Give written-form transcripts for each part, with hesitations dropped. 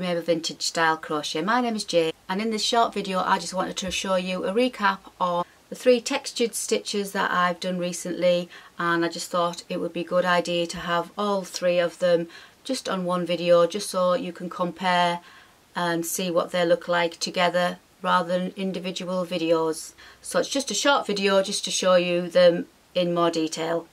Loopy Mabel Vintage Style Crochet. My name is Jayne, and in this short video I just wanted to show you a recap on the 3 textured stitches that I've done recently, and I just thought it would be a good idea to have all 3 of them just on one video, just so you can compare and see what they look like together rather than individual videos. So it's just a short video just to show you them in more detail.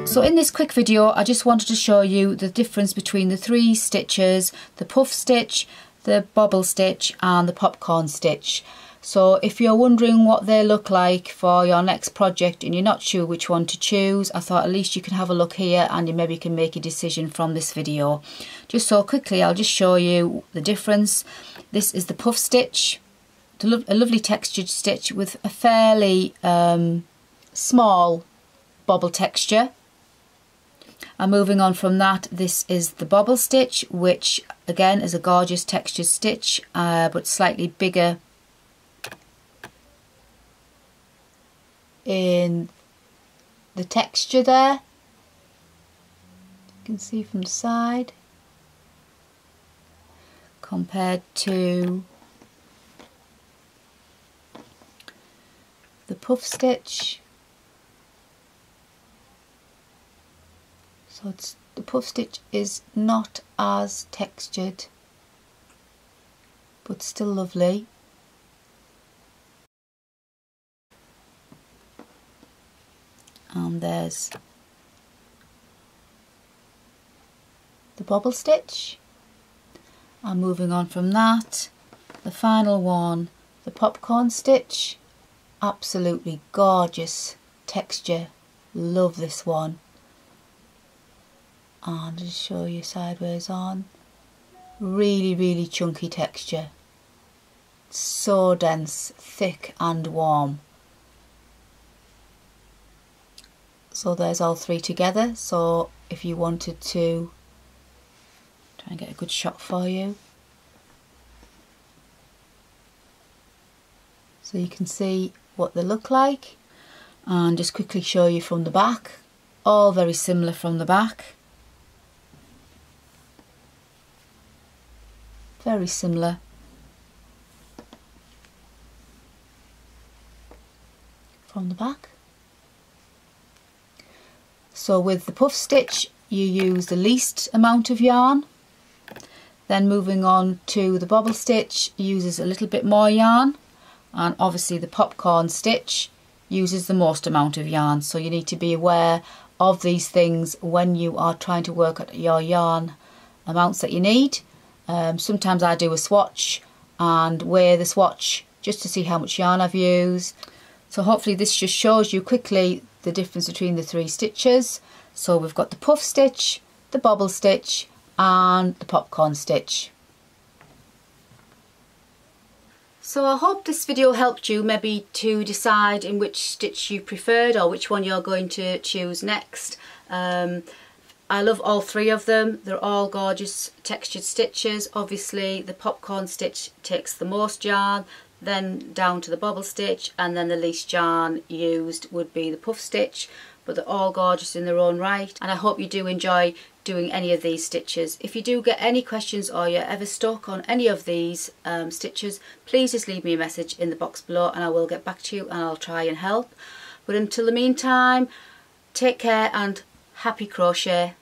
So in this quick video I just wanted to show you the difference between the 3 stitches, the puff stitch, the bobble stitch and the popcorn stitch. So if you're wondering what they look like for your next project and you're not sure which one to choose, I thought at least you can have a look here and you maybe can make a decision from this video. Just so quickly I'll just show you the difference. This is the puff stitch, a lovely textured stitch with a fairly small bobble texture. And moving on from that, this is the bobble stitch, which again is a gorgeous textured stitch, but slightly bigger in the texture there. You can see from the side compared to the puff stitch. So the puff stitch is not as textured, but still lovely. And there's the bobble stitch. And moving on from that, the final one, the popcorn stitch. Absolutely gorgeous texture. Love this one. And just show you sideways on. Really chunky texture. So dense, thick and warm. So there's all 3 together. So if you wanted to try and get a good shot for you. So you can see what they look like. And just quickly show you from the back. All very similar from the back. Very similar. From the back. So with the puff stitch you use the least amount of yarn. Then moving on to the bobble stitch uses a little bit more yarn, and obviously the popcorn stitch uses the most amount of yarn. So you need to be aware of these things when you are trying to work at your yarn amounts that you need. Sometimes I do a swatch and weigh the swatch just to see how much yarn I've used. So hopefully this just shows you quickly the difference between the 3 stitches. So we've got the puff stitch, the bobble stitch and the popcorn stitch. So I hope this video helped you maybe to decide in which stitch you preferred or which one you're going to choose next. I love all 3 of them. They're all gorgeous textured stitches. Obviously the popcorn stitch takes the most yarn, then down to the bobble stitch, and then the least yarn used would be the puff stitch. But they're all gorgeous in their own right, and I hope you do enjoy doing any of these stitches. If you do get any questions or you're ever stuck on any of these stitches, please just leave me a message in the box below and I will get back to you and I'll try and help. But until the meantime, take care and happy crochet.